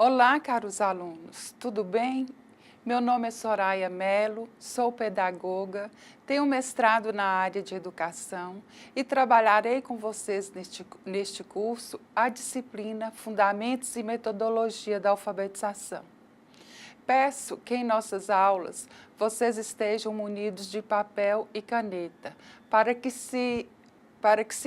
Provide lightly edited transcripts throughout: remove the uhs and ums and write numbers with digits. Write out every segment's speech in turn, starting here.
Olá, caros alunos, tudo bem? Meu nome é Soraya Mello, sou pedagoga, tenho mestrado na área de educação e trabalharei com vocês neste curso a disciplina Fundamentos e Metodologia da Alfabetização. Peço que em nossas aulas vocês estejam munidos de papel e caneta, para que se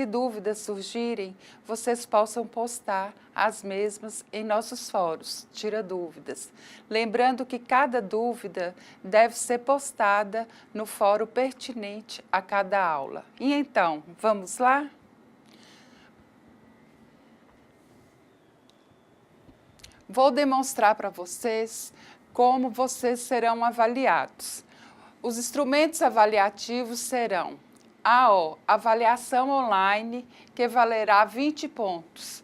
dúvidas surgirem, vocês possam postar as mesmas em nossos fóruns, Tira Dúvidas. Lembrando que cada dúvida deve ser postada no fórum pertinente a cada aula. E então, vamos lá? Vou demonstrar para vocês como vocês serão avaliados. Os instrumentos avaliativos serão AO, avaliação online, que valerá 20 pontos.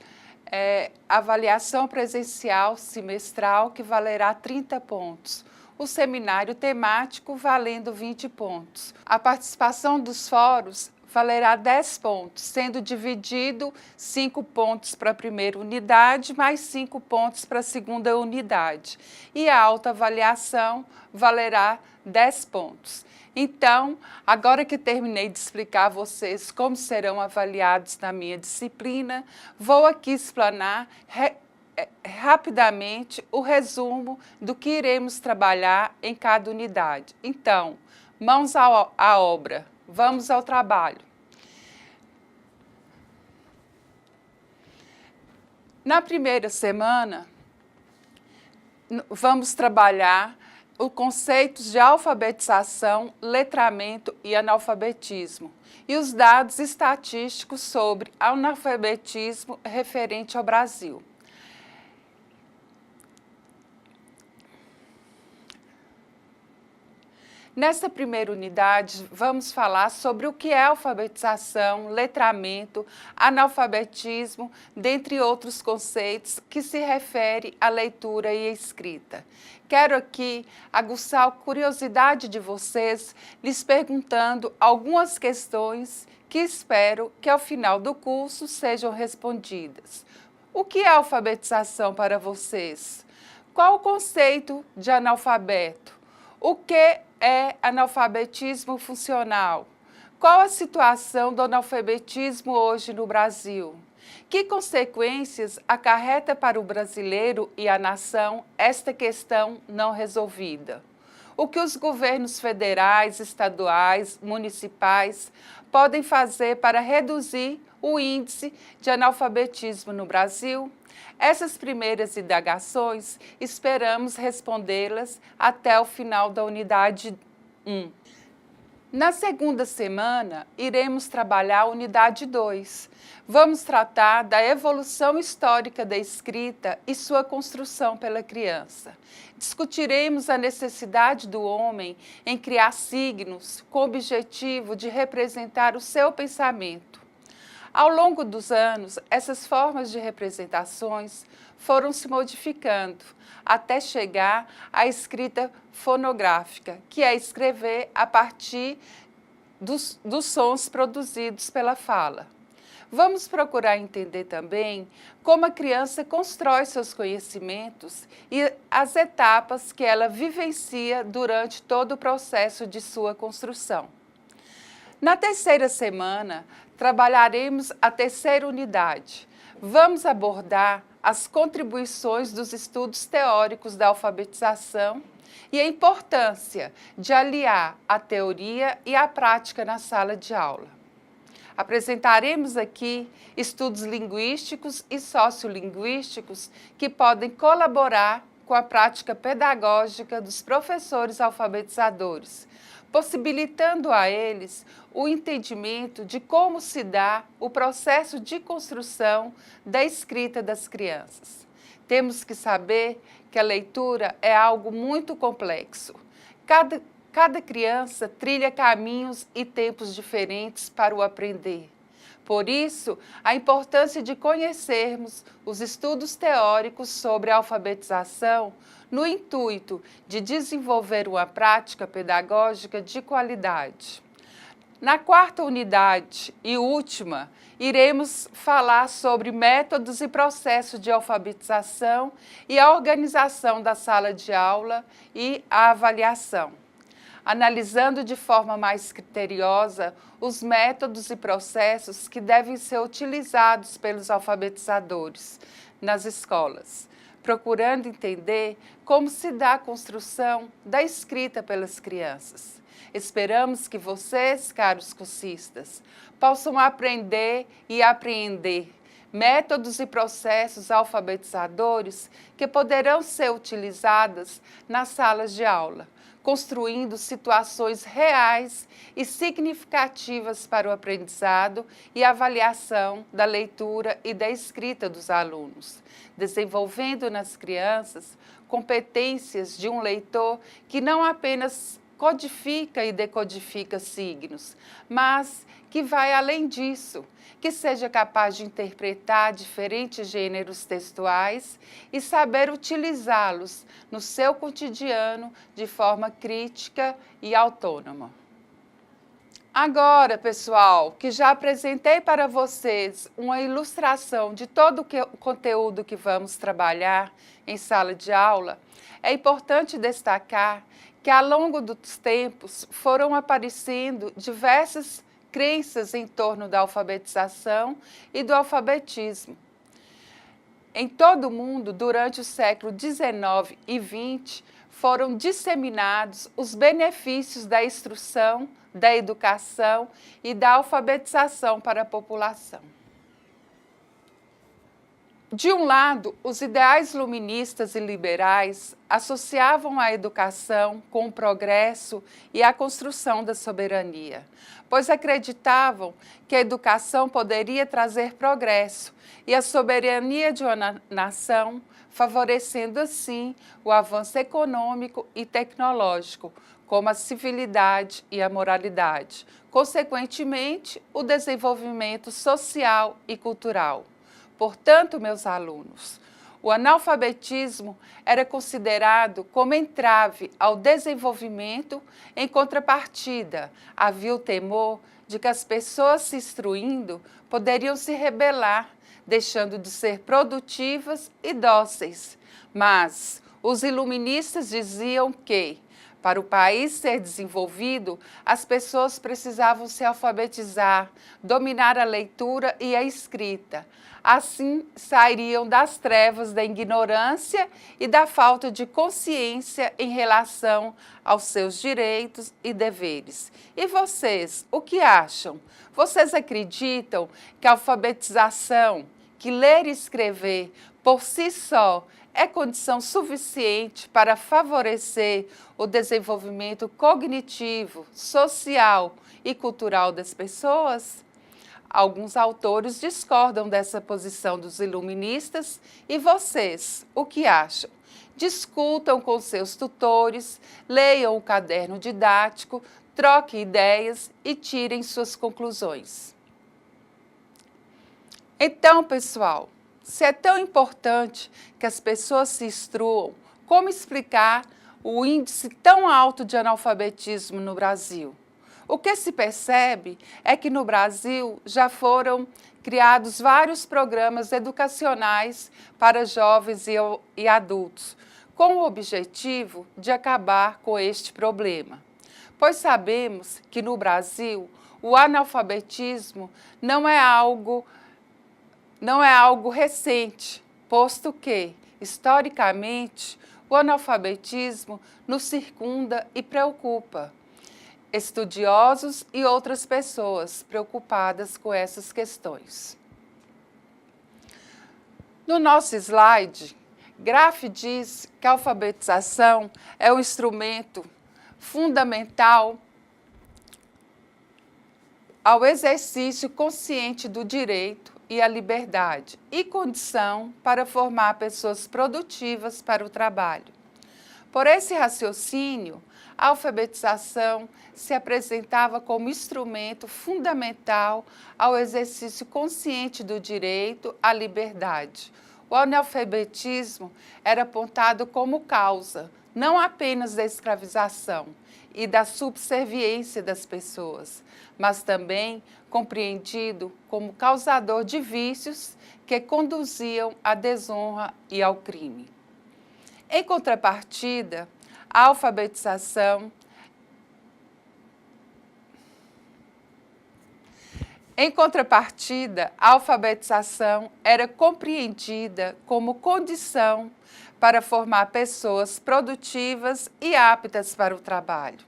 Avaliação presencial semestral, que valerá 30 pontos. O seminário temático, valendo 20 pontos. A participação dos fóruns valerá 10 pontos, sendo dividido 5 pontos para a primeira unidade, mais 5 pontos para a segunda unidade. E a autoavaliação valerá 10 pontos. Então, agora que terminei de explicar a vocês como serão avaliados na minha disciplina, vou aqui explanar rapidamente o resumo do que iremos trabalhar em cada unidade. Então, mãos à obra, vamos ao trabalho. Na primeira semana, vamos trabalhar os conceitos de alfabetização, letramento e analfabetismo e os dados estatísticos sobre analfabetismo referente ao Brasil. Nesta primeira unidade, vamos falar sobre o que é alfabetização, letramento, analfabetismo, dentre outros conceitos que se refere à leitura e à escrita. Quero aqui aguçar a curiosidade de vocês, lhes perguntando algumas questões que espero que ao final do curso sejam respondidas. O que é alfabetização para vocês? Qual o conceito de analfabeto? O que é analfabetismo funcional? Qual a situação do analfabetismo hoje no Brasil? Que consequências acarreta para o brasileiro e a nação esta questão não resolvida? O que os governos federais, estaduais, municipais podem fazer para reduzir o índice de analfabetismo no Brasil? Essas primeiras indagações, esperamos respondê-las até o final da unidade 1. Na segunda semana, iremos trabalhar a unidade 2. Vamos tratar da evolução histórica da escrita e sua construção pela criança. Discutiremos a necessidade do homem em criar signos com o objetivo de representar o seu pensamento. Ao longo dos anos, essas formas de representações foram se modificando, até chegar à escrita fonográfica, que é escrever a partir dos sons produzidos pela fala. Vamos procurar entender também como a criança constrói seus conhecimentos e as etapas que ela vivencia durante todo o processo de sua construção. Na terceira semana, trabalharemos a terceira unidade. Vamos abordar as contribuições dos estudos teóricos da alfabetização e a importância de aliar a teoria e a prática na sala de aula. Apresentaremos aqui estudos linguísticos e sociolinguísticos que podem colaborar com a prática pedagógica dos professores alfabetizadores, possibilitando a eles o entendimento de como se dá o processo de construção da escrita das crianças. Temos que saber que a leitura é algo muito complexo. Cada criança trilha caminhos e tempos diferentes para o aprender. Por isso, a importância de conhecermos os estudos teóricos sobre a alfabetização no intuito de desenvolver uma prática pedagógica de qualidade. Na quarta unidade e última, iremos falar sobre métodos e processos de alfabetização e a organização da sala de aula e a avaliação, analisando de forma mais criteriosa os métodos e processos que devem ser utilizados pelos alfabetizadores nas escolas, procurando entender como se dá a construção da escrita pelas crianças. Esperamos que vocês, caros cursistas, possam aprender e apreender métodos e processos alfabetizadores que poderão ser utilizados nas salas de aula, construindo situações reais e significativas para o aprendizado e avaliação da leitura e da escrita dos alunos, desenvolvendo nas crianças competências de um leitor que não apenas codifica e decodifica signos, mas que vai além disso, que seja capaz de interpretar diferentes gêneros textuais e saber utilizá-los no seu cotidiano de forma crítica e autônoma. Agora, pessoal, que já apresentei para vocês uma ilustração de todo o conteúdo que vamos trabalhar em sala de aula, é importante destacar que ao longo dos tempos foram aparecendo diversas crenças em torno da alfabetização e do alfabetismo. Em todo o mundo, durante o século XIX e XX, foram disseminados os benefícios da instrução, da educação e da alfabetização para a população. De um lado, os ideais iluministas e liberais associavam a educação com o progresso e a construção da soberania, pois acreditavam que a educação poderia trazer progresso e a soberania de uma nação, favorecendo assim o avanço econômico e tecnológico, como a civilidade e a moralidade, consequentemente, o desenvolvimento social e cultural. Portanto, meus alunos, o analfabetismo era considerado como entrave ao desenvolvimento. Em contrapartida, havia o temor de que as pessoas se instruindo poderiam se rebelar, deixando de ser produtivas e dóceis. Mas os iluministas diziam que, para o país ser desenvolvido, as pessoas precisavam se alfabetizar, dominar a leitura e a escrita. Assim, sairiam das trevas da ignorância e da falta de consciência em relação aos seus direitos e deveres. E vocês, o que acham? Vocês acreditam que a alfabetização, que ler e escrever por si só, é condição suficiente para favorecer o desenvolvimento cognitivo, social e cultural das pessoas? Alguns autores discordam dessa posição dos iluministas. E vocês, o que acham? Discutam com seus tutores, leiam o caderno didático, troquem ideias e tirem suas conclusões. Então, pessoal, se é tão importante que as pessoas se instruam, como explicar o índice tão alto de analfabetismo no Brasil? O que se percebe é que no Brasil já foram criados vários programas educacionais para jovens e adultos, com o objetivo de acabar com este problema. Pois sabemos que no Brasil o analfabetismo não é algo recente, posto que, historicamente, o analfabetismo nos circunda e preocupa estudiosos e outras pessoas preocupadas com essas questões. No nosso slide, Graff diz que a alfabetização é um instrumento fundamental ao exercício consciente do direito e a liberdade e condição para formar pessoas produtivas para o trabalho. Por esse raciocínio, a alfabetização se apresentava como instrumento fundamental ao exercício consciente do direito à liberdade. O analfabetismo era apontado como causa não apenas da escravização e da subserviência das pessoas, mas também compreendido como causador de vícios que conduziam à desonra e ao crime. Em contrapartida, a alfabetização era compreendida como condição para formar pessoas produtivas e aptas para o trabalho.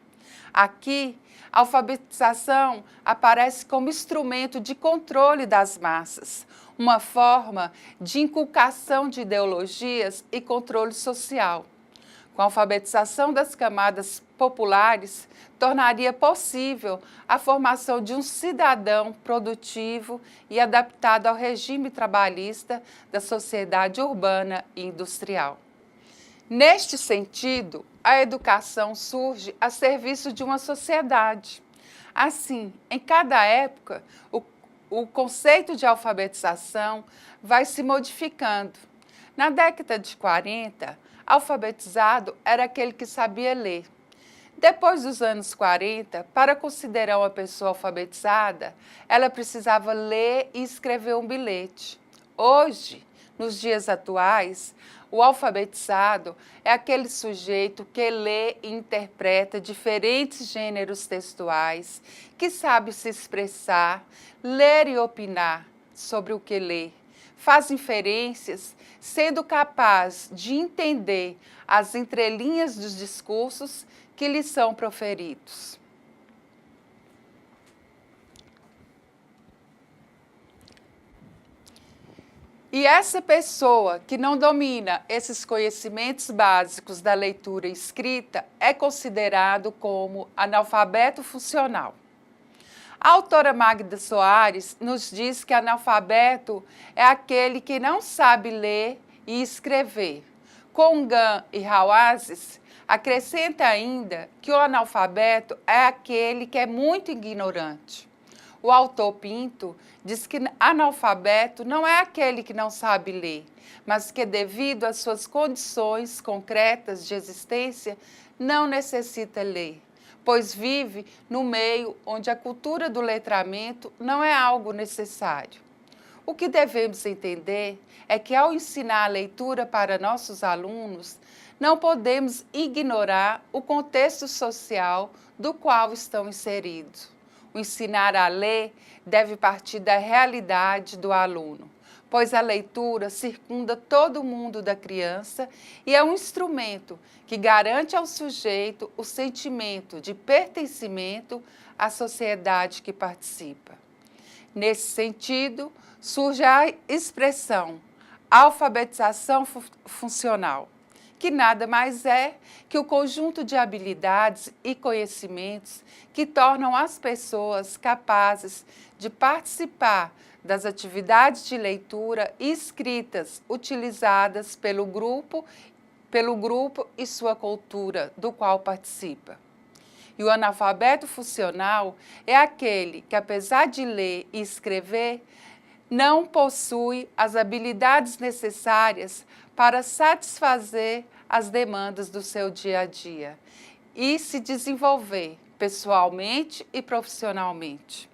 Aqui, a alfabetização aparece como instrumento de controle das massas, uma forma de inculcação de ideologias e controle social. Com a alfabetização das camadas populares, tornaria possível a formação de um cidadão produtivo e adaptado ao regime trabalhista da sociedade urbana e industrial. Neste sentido, a educação surge a serviço de uma sociedade. Assim, em cada época, o conceito de alfabetização vai se modificando. Na década de 40, alfabetizado era aquele que sabia ler. Depois dos anos 40, para considerar uma pessoa alfabetizada, ela precisava ler e escrever um bilhete. Hoje, nos dias atuais, o alfabetizado é aquele sujeito que lê e interpreta diferentes gêneros textuais, que sabe se expressar, ler e opinar sobre o que lê, faz inferências, sendo capaz de entender as entrelinhas dos discursos que lhe são proferidos. E essa pessoa que não domina esses conhecimentos básicos da leitura e escrita é considerado como analfabeto funcional. A autora Magda Soares nos diz que analfabeto é aquele que não sabe ler e escrever. Congan e Hawazes acrescenta ainda que o analfabeto é aquele que é muito ignorante. O autor Pinto diz que analfabeto não é aquele que não sabe ler, mas que, devido às suas condições concretas de existência, não necessita ler, pois vive no meio onde a cultura do letramento não é algo necessário. O que devemos entender é que, ao ensinar a leitura para nossos alunos, não podemos ignorar o contexto social do qual estão inseridos. O ensinar a ler deve partir da realidade do aluno, pois a leitura circunda todo o mundo da criança e é um instrumento que garante ao sujeito o sentimento de pertencimento à sociedade que participa. Nesse sentido, surge a expressão alfabetização funcional, que nada mais é que o conjunto de habilidades e conhecimentos que tornam as pessoas capazes de participar das atividades de leitura e escritas utilizadas pelo grupo e sua cultura do qual participa. E o analfabeto funcional é aquele que, apesar de ler e escrever, não possui as habilidades necessárias para satisfazer as demandas do seu dia a dia e se desenvolver pessoalmente e profissionalmente.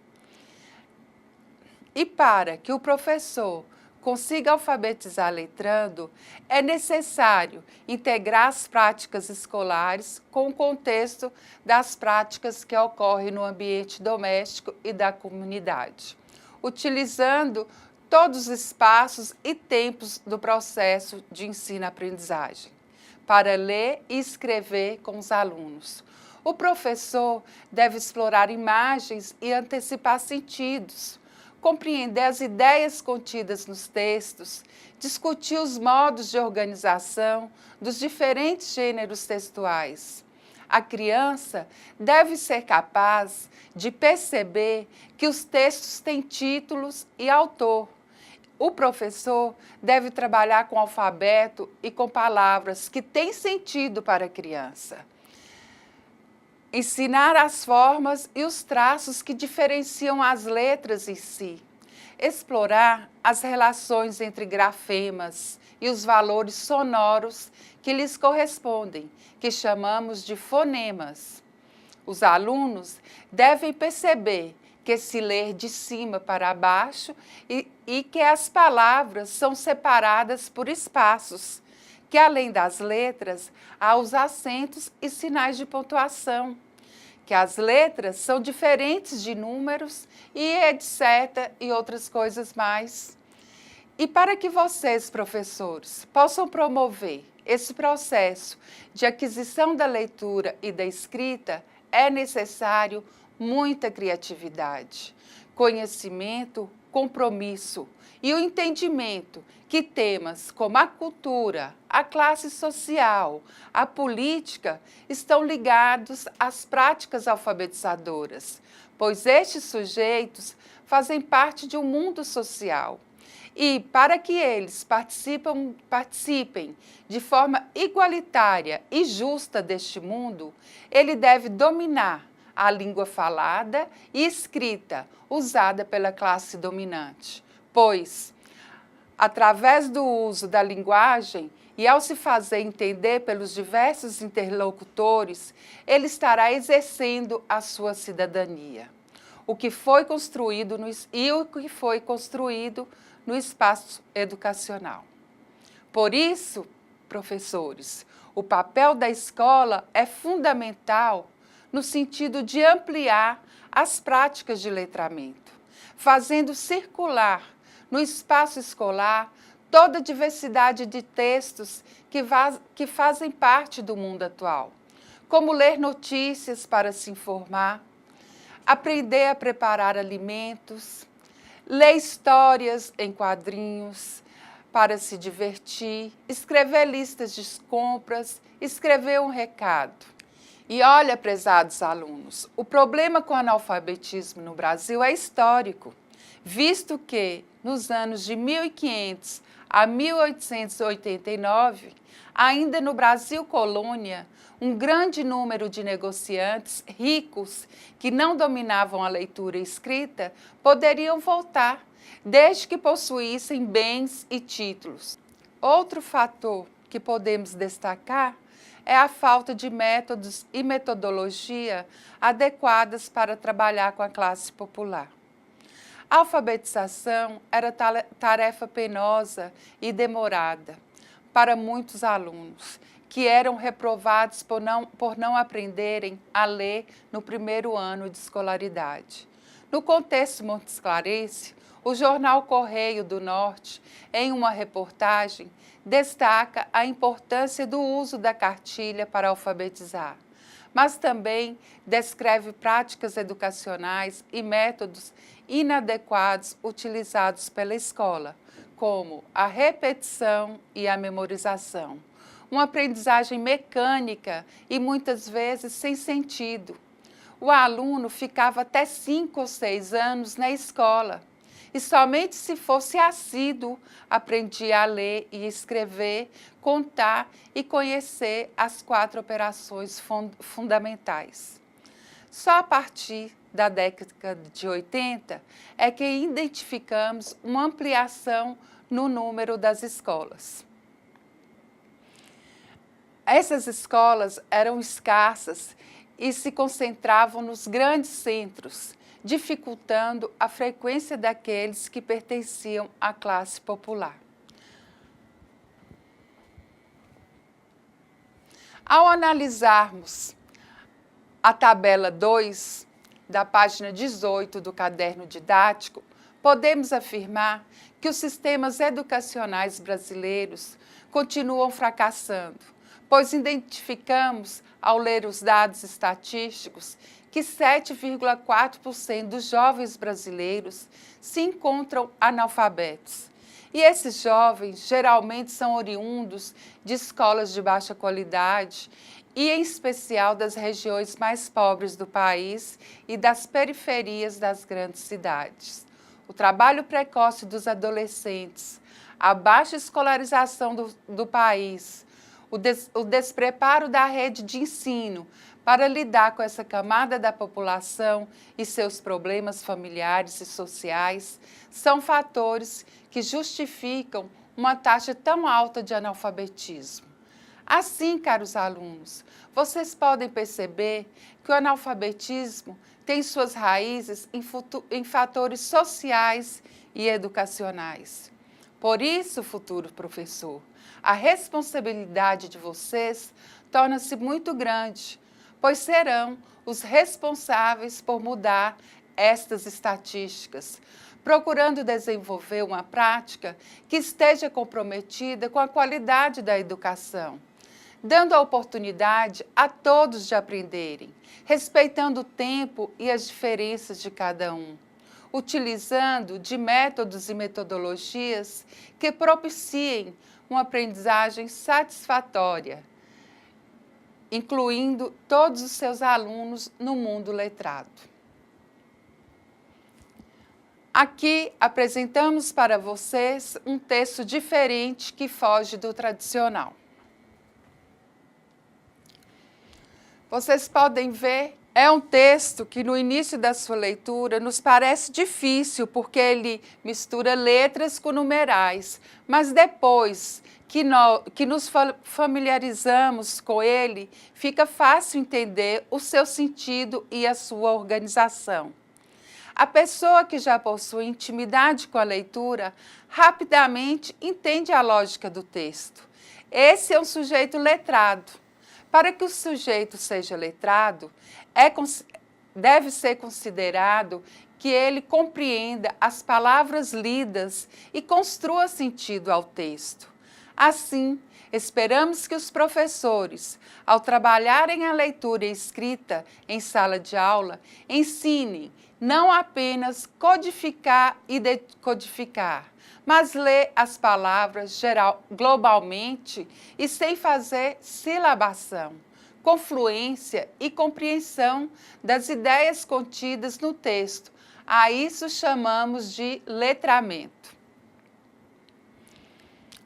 E para que o professor consiga alfabetizar letrando, é necessário integrar as práticas escolares com o contexto das práticas que ocorrem no ambiente doméstico e da comunidade, utilizando todos os espaços e tempos do processo de ensino-aprendizagem, para ler e escrever com os alunos. O professor deve explorar imagens e antecipar sentidos, compreender as ideias contidas nos textos, discutir os modos de organização dos diferentes gêneros textuais. A criança deve ser capaz de perceber que os textos têm títulos e autor. O professor deve trabalhar com alfabeto e com palavras que têm sentido para a criança. Ensinar as formas e os traços que diferenciam as letras em si. Explorar as relações entre grafemas, e os valores sonoros que lhes correspondem, que chamamos de fonemas. Os alunos devem perceber que se lê de cima para baixo e que as palavras são separadas por espaços, que além das letras, há os acentos e sinais de pontuação, que as letras são diferentes de números e etc. e outras coisas mais. E para que vocês, professores, possam promover esse processo de aquisição da leitura e da escrita, é necessário muita criatividade, conhecimento, compromisso e o entendimento que temas como a cultura, a classe social, a política estão ligados às práticas alfabetizadoras, pois estes sujeitos fazem parte de um mundo social. E, para que eles participem de forma igualitária e justa deste mundo, ele deve dominar a língua falada e escrita usada pela classe dominante, pois, através do uso da linguagem e ao se fazer entender pelos diversos interlocutores, ele estará exercendo a sua cidadania. O que foi construído no espaço educacional. Por isso, professores, o papel da escola é fundamental no sentido de ampliar as práticas de letramento, fazendo circular no espaço escolar toda a diversidade de textos que fazem parte do mundo atual, como ler notícias para se informar, aprender a preparar alimentos, ler histórias em quadrinhos para se divertir, escrever listas de compras, escrever um recado. E olha, prezados alunos, o problema com o analfabetismo no Brasil é histórico, visto que, nos anos de 1500 a 1889, ainda no Brasil colônia, um grande número de negociantes ricos que não dominavam a leitura e escrita poderiam voltar, desde que possuíssem bens e títulos. Outro fator que podemos destacar é a falta de métodos e metodologia adequadas para trabalhar com a classe popular. A alfabetização era tarefa penosa e demorada para muitos alunos, que eram reprovados por não aprenderem a ler no primeiro ano de escolaridade. No contexto montesclarense, o jornal Correio do Norte, em uma reportagem, destaca a importância do uso da cartilha para alfabetizar, mas também descreve práticas educacionais e métodos inadequados utilizados pela escola, como a repetição e a memorização, uma aprendizagem mecânica e muitas vezes sem sentido. O aluno ficava até 5 ou 6 anos na escola e somente se fosse assíduo aprendia a ler e escrever, contar e conhecer as 4 operações fundamentais. Só a partir da década de 80 é que identificamos uma ampliação no número das escolas. Essas escolas eram escassas e se concentravam nos grandes centros, dificultando a frequência daqueles que pertenciam à classe popular. Ao analisarmos a tabela 2 da página 18 do caderno didático, podemos afirmar que os sistemas educacionais brasileiros continuam fracassando, pois identificamos, ao ler os dados estatísticos, que 7,4% dos jovens brasileiros se encontram analfabetos. E esses jovens geralmente são oriundos de escolas de baixa qualidade e, em especial, das regiões mais pobres do país e das periferias das grandes cidades. O trabalho precoce dos adolescentes, a baixa escolarização do país, o despreparo da rede de ensino para lidar com essa camada da população e seus problemas familiares e sociais são fatores que justificam uma taxa tão alta de analfabetismo? Assim, caros alunos, vocês podem perceber que o analfabetismo tem suas raízes em fatores sociais e educacionais. Por isso, futuro professor, a responsabilidade de vocês torna-se muito grande, pois serão os responsáveis por mudar estas estatísticas, procurando desenvolver uma prática que esteja comprometida com a qualidade da educação, dando a oportunidade a todos de aprenderem, respeitando o tempo e as diferenças de cada um, utilizando de métodos e metodologias que propiciem uma aprendizagem satisfatória, incluindo todos os seus alunos no mundo letrado. Aqui apresentamos para vocês um texto diferente que foge do tradicional. Vocês podem ver, é um texto que no início da sua leitura nos parece difícil, porque ele mistura letras com numerais, mas depois que nos familiarizamos com ele, fica fácil entender o seu sentido e a sua organização. A pessoa que já possui intimidade com a leitura, rapidamente entende a lógica do texto. Esse é um sujeito letrado. Para que o sujeito seja letrado, deve ser considerado que ele compreenda as palavras lidas e construa sentido ao texto. Assim, esperamos que os professores, ao trabalharem a leitura e escrita em sala de aula, ensinem não apenas codificar e decodificar, mas ler as palavras globalmente e sem fazer silabação, confluência e compreensão das ideias contidas no texto. A isso chamamos de letramento.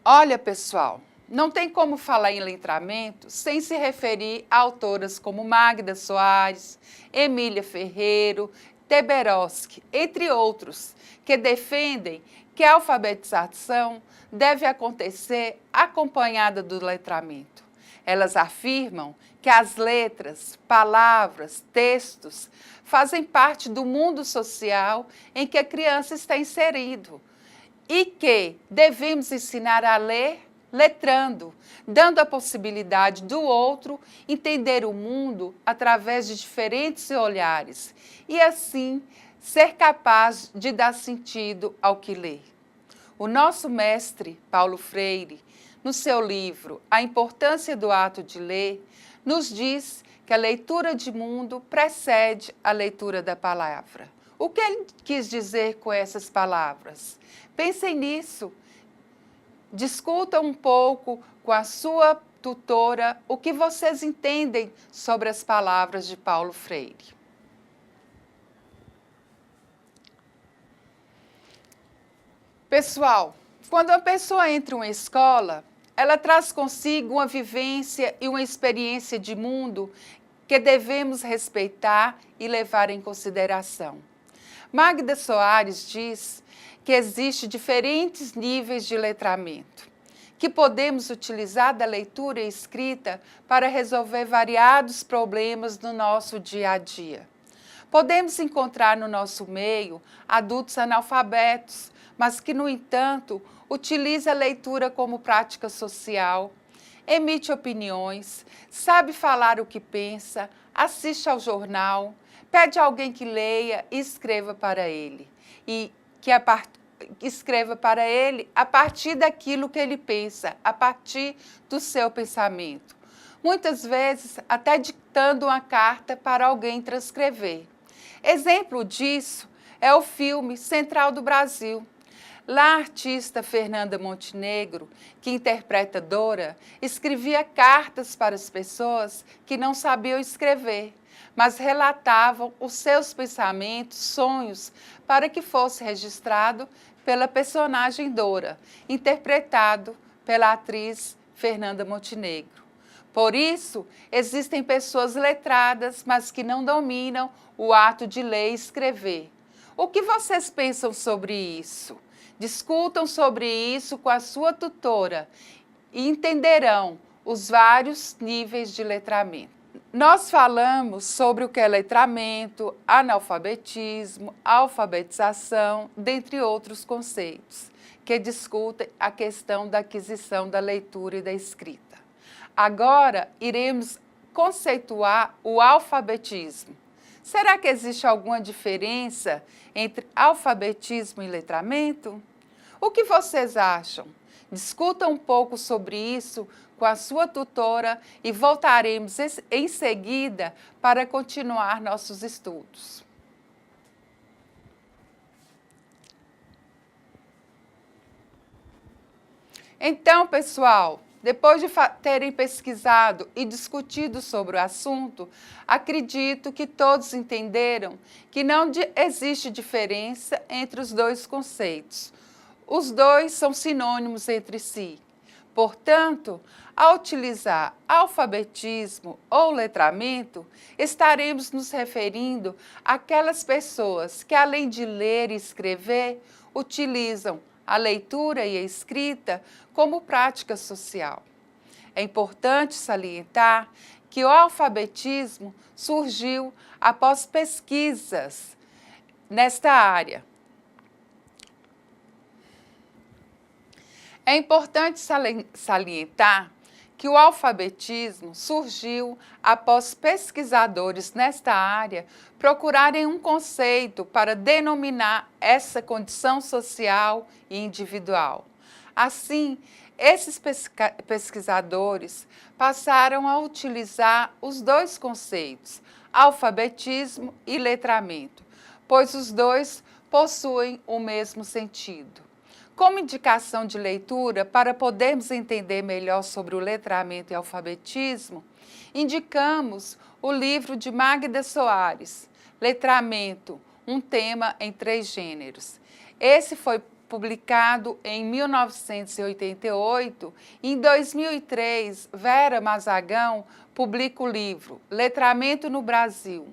Olha, pessoal, não tem como falar em letramento sem se referir a autoras como Magda Soares, Emília Ferreiro, Teberoski, entre outros, que defendem que a alfabetização deve acontecer acompanhada do letramento. Elas afirmam que as letras, palavras, textos fazem parte do mundo social em que a criança está inserido e que devemos ensinar a ler letrando, dando a possibilidade do outro entender o mundo através de diferentes olhares e, assim, ser capaz de dar sentido ao que lê. O nosso mestre, Paulo Freire, no seu livro A Importância do Ato de Ler, nos diz que a leitura de mundo precede a leitura da palavra. O que ele quis dizer com essas palavras? Pensem nisso. Discutam um pouco com a sua tutora o que vocês entendem sobre as palavras de Paulo Freire. Pessoal, quando a pessoa entra em uma escola, ela traz consigo uma vivência e uma experiência de mundo que devemos respeitar e levar em consideração. Magda Soares diz que existem diferentes níveis de letramento, que podemos utilizar da leitura e escrita para resolver variados problemas no nosso dia a dia. Podemos encontrar no nosso meio adultos analfabetos, mas que, no entanto, utiliza a leitura como prática social, emite opiniões, sabe falar o que pensa, assiste ao jornal, pede a alguém que leia e escreva para ele, escreva para ele a partir daquilo que ele pensa, a partir do seu pensamento. Muitas vezes até ditando uma carta para alguém transcrever. Exemplo disso é o filme Central do Brasil. Lá, a artista Fernanda Montenegro, que interpreta Dora, escrevia cartas para as pessoas que não sabiam escrever, mas relatavam os seus pensamentos, sonhos, para que fosse registrado pela personagem Dora, interpretado pela atriz Fernanda Montenegro. Por isso, existem pessoas letradas, mas que não dominam o ato de ler e escrever. O que vocês pensam sobre isso? Discutam sobre isso com a sua tutora e entenderão os vários níveis de letramento. Nós falamos sobre o que é letramento, analfabetismo, alfabetização, dentre outros conceitos, que discutem a questão da aquisição da leitura e da escrita. Agora, iremos conceituar o alfabetismo. Será que existe alguma diferença entre alfabetismo e letramento? O que vocês acham? Discuta um pouco sobre isso com a sua tutora e voltaremos em seguida para continuar nossos estudos. Então, pessoal, depois de terem pesquisado e discutido sobre o assunto, acredito que todos entenderam que não existe diferença entre os dois conceitos. Os dois são sinônimos entre si. Portanto, ao utilizar alfabetismo ou letramento, estaremos nos referindo àquelas pessoas que, além de ler e escrever, utilizam a leitura e a escrita como prática social. É importante salientar que o alfabetismo surgiu após pesquisas nesta área. É importante salientar que o alfabetismo surgiu após pesquisadores nesta área procurarem um conceito para denominar essa condição social e individual. Assim, esses pesquisadores passaram a utilizar os dois conceitos, alfabetismo e letramento, pois os dois possuem o mesmo sentido. Como indicação de leitura, para podermos entender melhor sobre o letramento e alfabetismo, indicamos o livro de Magda Soares, Letramento, um tema em 3 gêneros. Esse foi publicado em 1988. Em 2003, Vera Mazagão publica o livro Letramento no Brasil,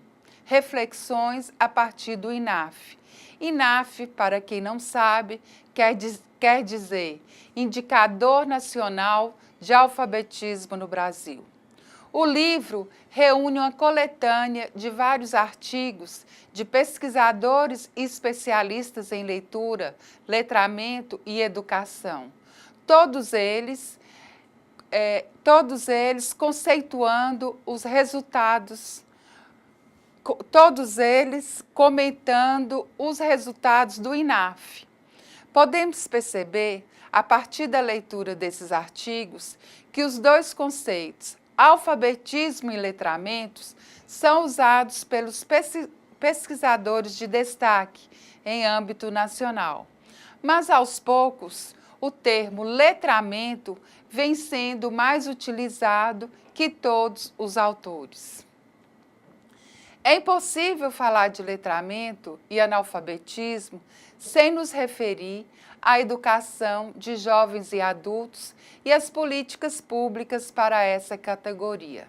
Reflexões a partir do INAF. INAF, para quem não sabe, quer dizer Indicador Nacional de Alfabetismo no Brasil. O livro reúne uma coletânea de vários artigos de pesquisadores e especialistas em leitura, letramento e educação. Todos eles conceituando os resultados, todos eles comentando os resultados do INAF. Podemos perceber, a partir da leitura desses artigos, que os dois conceitos, alfabetismo e letramentos, são usados pelos pesquisadores de destaque em âmbito nacional. Mas, aos poucos, o termo letramento vem sendo mais utilizado que todos os autores. É impossível falar de letramento e analfabetismo sem nos referir à educação de jovens e adultos e às políticas públicas para essa categoria.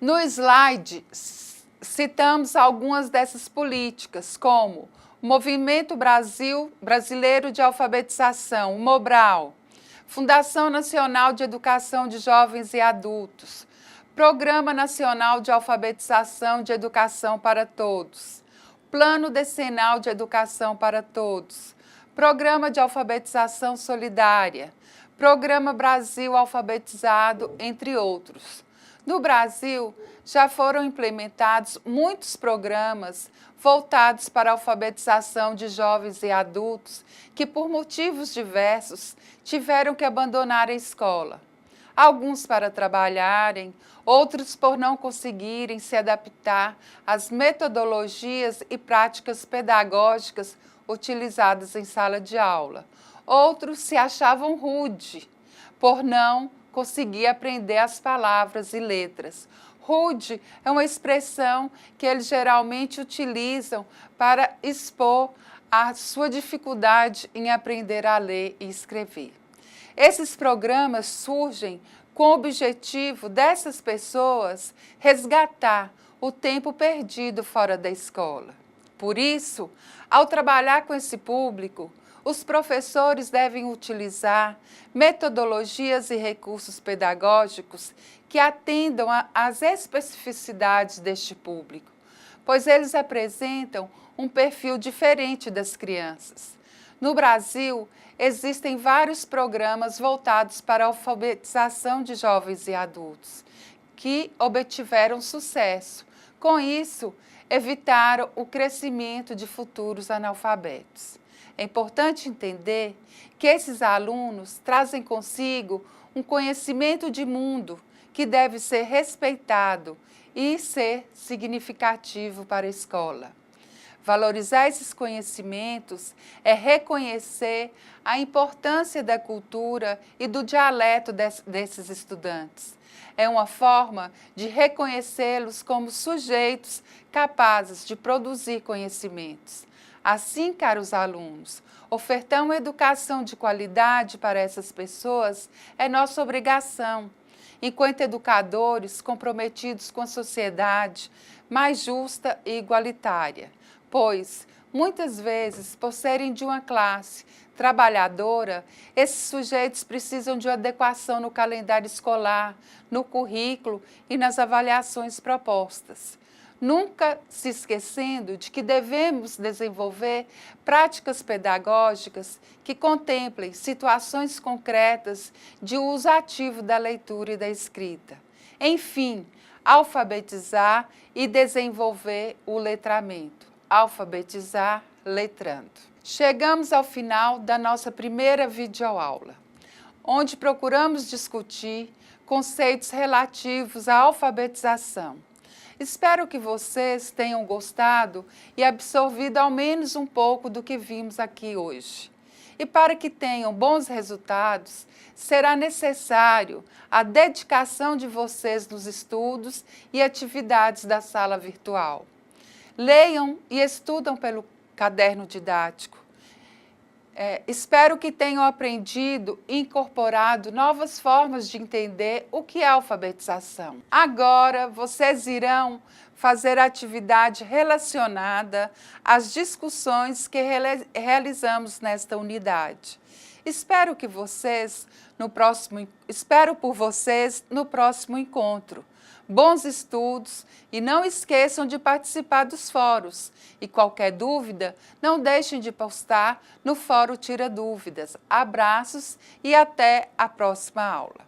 No slide, citamos algumas dessas políticas, como o Movimento Brasileiro de Alfabetização, o MOBRAL, Fundação Nacional de Educação de Jovens e Adultos, Programa Nacional de Alfabetização de Educação para Todos, Plano Decenal de Educação para Todos, Programa de Alfabetização Solidária, Programa Brasil Alfabetizado, entre outros. No Brasil, já foram implementados muitos programas voltados para a alfabetização de jovens e adultos que, por motivos diversos, tiveram que abandonar a escola. Alguns para trabalharem, outros por não conseguirem se adaptar às metodologias e práticas pedagógicas utilizadas em sala de aula. Outros se achavam rude por não conseguir aprender as palavras e letras. Rude é uma expressão que eles geralmente utilizam para expor a sua dificuldade em aprender a ler e escrever. Esses programas surgem com o objetivo dessas pessoas resgatar o tempo perdido fora da escola. Por isso, ao trabalhar com esse público, os professores devem utilizar metodologias e recursos pedagógicos que atendam às especificidades deste público, pois eles apresentam um perfil diferente das crianças. No Brasil, existem vários programas voltados para a alfabetização de jovens e adultos, que obtiveram sucesso. Com isso, evitaram o crescimento de futuros analfabetos. É importante entender que esses alunos trazem consigo um conhecimento de mundo que deve ser respeitado e ser significativo para a escola. Valorizar esses conhecimentos é reconhecer a importância da cultura e do dialeto desses estudantes. É uma forma de reconhecê-los como sujeitos capazes de produzir conhecimentos. Assim, caros alunos, ofertar uma educação de qualidade para essas pessoas é nossa obrigação, enquanto educadores comprometidos com a sociedade mais justa e igualitária. Pois, muitas vezes, por serem de uma classe trabalhadora, esses sujeitos precisam de uma adequação no calendário escolar, no currículo e nas avaliações propostas. Nunca se esquecendo de que devemos desenvolver práticas pedagógicas que contemplem situações concretas de uso ativo da leitura e da escrita. Enfim, alfabetizar e desenvolver o letramento. Alfabetizar letrando. Chegamos ao final da nossa primeira videoaula, onde procuramos discutir conceitos relativos à alfabetização. Espero que vocês tenham gostado e absorvido ao menos um pouco do que vimos aqui hoje. E para que tenham bons resultados, será necessário a dedicação de vocês nos estudos e atividades da sala virtual. Leiam e estudam pelo caderno didático. Espero que tenham aprendido e incorporado novas formas de entender o que é alfabetização. Agora, vocês irão fazer a atividade relacionada às discussões que realizamos nesta unidade. Espero por vocês no próximo encontro. Bons estudos e não esqueçam de participar dos fóruns. E qualquer dúvida, não deixem de postar no Fórum Tira Dúvidas. Abraços e até a próxima aula.